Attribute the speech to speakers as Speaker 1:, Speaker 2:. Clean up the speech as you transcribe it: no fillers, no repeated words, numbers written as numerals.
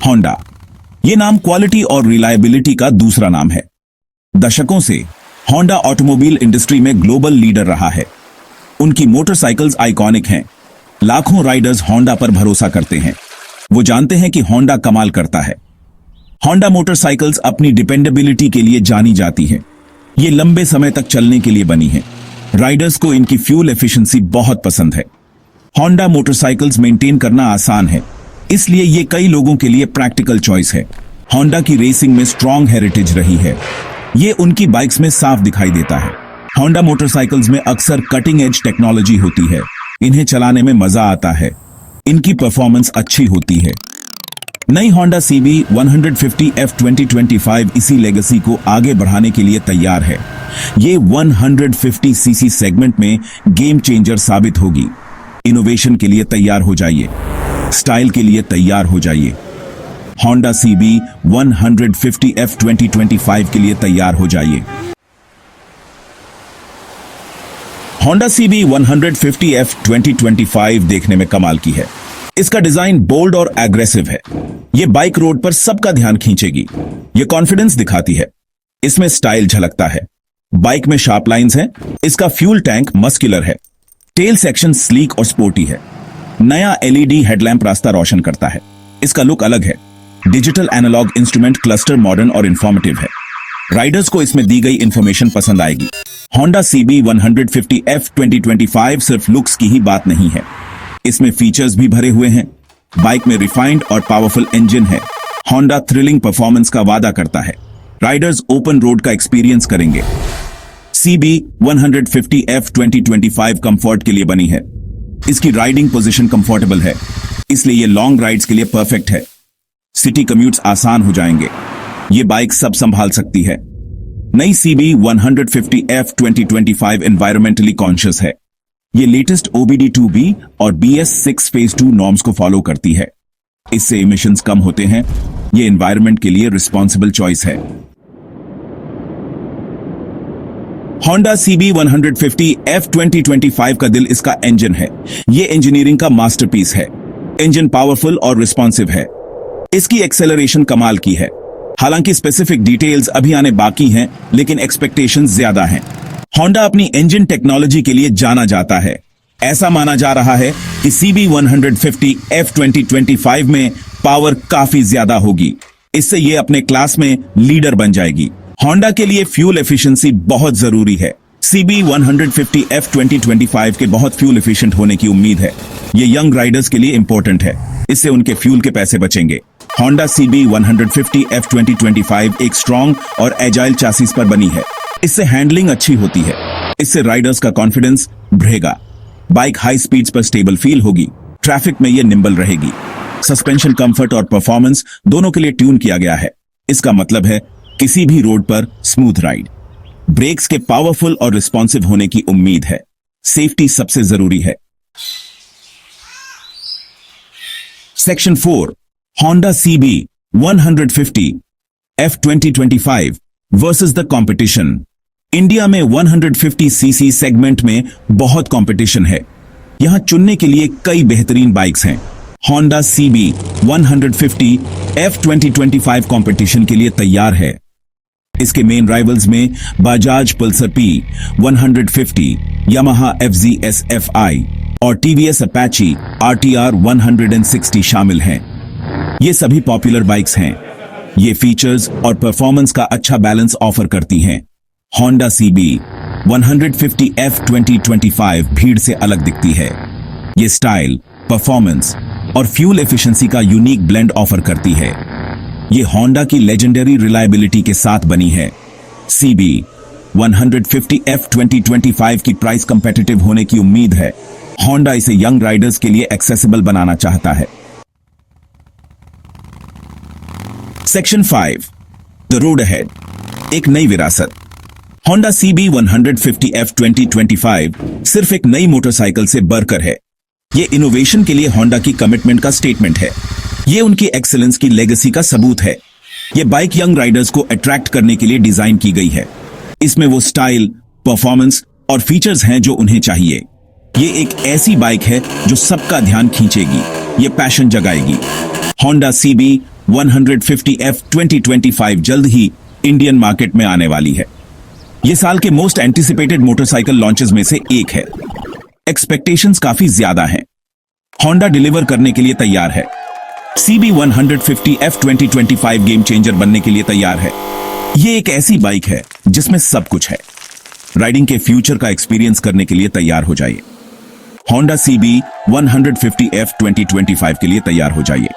Speaker 1: Honda, ये नाम quality और रिलायबिलिटी का दूसरा नाम है। दशकों से होंडा ऑटोमोबाइल इंडस्ट्री में ग्लोबल लीडर रहा है। उनकी मोटरसाइकिल्स आइकॉनिक हैं। लाखों राइडर्स होंडा पर भरोसा करते हैं। वो जानते हैं कि होंडा कमाल करता है। होंडा मोटरसाइकिल्स अपनी डिपेंडेबिलिटी के लिए जानी जाती है। ये लंबे समय तक चलने के लिए बनी है। राइडर्स को इनकी फ्यूल एफिशिएंसी बहुत पसंद है। होंडा मोटरसाइकिल्स मेंटेन करना आसान है, इसलिए ये कई लोगों के लिए प्रैक्टिकल चॉइस है। होंडा की रेसिंग में स्ट्रॉन्ग हेरिटेज रही है। ये उनकी बाइक्स में साफ दिखाई देता है। होंडा मोटरसाइकिल्स में अक्सर कटिंग एज टेक्नोलॉजी होती है। इन्हें चलाने में मजा आता है। इनकी परफॉर्मेंस अच्छी होती है। नई होंडा CB 150F 2025 इसी लेगेसी को आगे बढ़ाने के लिए तैयार है। ये 150cc सेगमेंट में गेम चेंजर साबित होगी। इनोवेशन के लिए तैयार हो जाइए। स्टाइल के लिए तैयार हो जाइए। होंडा CB 150F 2025 के लिए तैयार हो जाइए। होंडा CB 150F 2025 देखने में कमाल की है। इसका डिजाइन बोल्ड और एग्रेसिव है। ये बाइक रोड पर सबका ध्यान खींचेगी। ये कॉन्फिडेंस दिखाती है। इसमें स्टाइल झलकता है। बाइक में शार्प लाइंस हैं। इसका फ्यूल टैंक मस्कुलर है। टेल सेक्शन स्लीक और स्पोर्टी है। नया LED हेडलैम्प रास्ता रोशन करता है। इसका लुक अलग है। Digital analog instrument cluster modern और इंफॉर्मेटिव है। राइडर्स को इसमें दी गई इंफॉर्मेशन पसंद आएगी। होंडा CB 150F 2025 सिर्फ लुक्स की ही बात नहीं है। इसमें फीचर्स भी भरे हुए हैं। बाइक में रिफाइंड और पावरफुल इंजन है। होंडा थ्रिलिंग परफॉर्मेंस का वादा करता है। राइडर्स ओपन रोड का एक्सपीरियंस करेंगे। CB 150F 2025 कंफर्ट के लिए बनी है। इसकी राइडिंग पोजीशन कंफर्टेबल है, इसलिए ये लॉन्ग राइड्स के लिए परफेक्ट है। सिटी कम्यूट्स आसान हो जाएंगे। ये बाइक सब संभाल सकती है। नई CB 150F 2025 एनवायरमेंटली कॉन्शियस है। ये लेटेस्ट OBD2B और BS6 फेज 2 नॉर्म्स को फॉलो करती है। इससे इमिशंस कम होते हैं। ये एनवायरमेंट के लिए रिस्पॉन्सिबल चॉइस है। होंडा CB 150F 2025 का दिल इसका इंजन है। ये इंजीनियरिंग का मास्टरपीस है। इंजन पावरफुल और रिस्पॉन्सिव है। इसकी एक्सेलरेशन कमाल की है। हालांकि स्पेसिफिक डिटेल्स अभी आने बाकी हैं, लेकिन एक्सपेक्टेशंस ज्यादा हैं। होंडा अपनी इंजन टेक्नोलॉजी के लिए जाना जाता है। ऐसा माना जा रहा है कि CB 150F 2025 में पावर काफी ज्यादा होगी। इससे ये अपने क्लास में लीडर बन जाएगी। होंडा के लिए फ्यूल एफिशिएंसी बहुत जरूरी है। CB 150F 2025 के बहुत फ्यूल एफिशिएंट होने की उम्मीद है। ये यंग राइडर्स के लिए इंपॉर्टेंट है। इससे उनके फ्यूल के पैसे बचेंगे। होंडा CB 150F 2025 एक स्ट्रॉन्ग और एजाइल चासीस पर बनी है। इससे हैंडलिंग अच्छी होती है। इससे राइडर्स का कॉन्फिडेंस बढ़ेगा। बाइक हाई स्पीड्स पर स्टेबल फील होगी। ट्रैफिक में ये निम्बल रहेगी। सस्पेंशन कंफर्ट और परफॉर्मेंस दोनों के लिए ट्यून किया गया है। इसका मतलब है किसी भी रोड पर स्मूथ राइड। ब्रेक्स के पावरफुल और रिस्पॉन्सिव होने की उम्मीद है। सेफ्टी सबसे जरूरी है। Section 4 Honda CB 150F 2025 versus the competition. India में 150cc सेगमेंट में बहुत कंपटीशन है। यहां चुनने के लिए कई बेहतरीन बाइक्स हैं। होंडा CB 150F 2025 कंपटीशन के लिए तैयार है। इसके मेन राइवल्स में Bajaj Pulsar P 150, Yamaha FZ SFI और TVS Apache RTR 160 शामिल हैं। ये सभी पॉपुलर बाइक्स हैं। ये फीचर्स और परफॉर्मेंस का अच्छा बैलेंस ऑफर करती हैं। होंडा CB 150F 2025 भीड़ से अलग दिखती है। ये स्टाइल, परफॉर्मेंस और फ्यूल एफिशिएंसी का यूनिक ब्लेंड ऑफर करती है। ये होंडा की लेजेंडरी रिलायबिलिटी के साथ बनी है। CB 150F 2025 की प्राइस कंपेटिटिव होने की उम्मीद है। होंडा इसे यंग राइडर्स के लिए एक्सेसिबल बनाना चाहता है। सेक्शन 5 द रोड अहेड, एक नई विरासत। होंडा CB 150F 2025 सिर्फ एक नई मोटरसाइकिल से बढ़कर है। ये इनोवेशन के लिए होंडा की कमिटमेंट का स्टेटमेंट है। ये उनकी एक्सीलेंस की लेगेसी का सबूत है। ये बाइक यंग राइडर्स को अट्रैक्ट करने के लिए डिजाइन की गई है। इसमें वो स्टाइल, परफॉर्मेंस और फीचर्स हैं जो उन्हें चाहिए। ये एक ऐसी बाइक है जो सबका ध्यान खींचेगी। ये पैशन जगाएगी। होंडा CB 150F 2025 जल्द ही इंडियन मार्केट में आने वाली है। यह साल के मोस्ट एंटिसिपेटेड मोटरसाइकिल लॉन्चेस में से एक है। एक्सपेक्टेशंस काफी ज्यादा हैं। होंडा डिलीवर करने के लिए तैयार है। CB150F 2025 गेम चेंजर बनने के लिए तैयार है। यह एक ऐसी बाइक है जिसमें सब कुछ है। राइडिंग के फ्यूचर का एक्सपीरियंस करने के लिए तैयार हो जाइए। होंडा CB150F 2025 के लिए तैयार हो जाइए।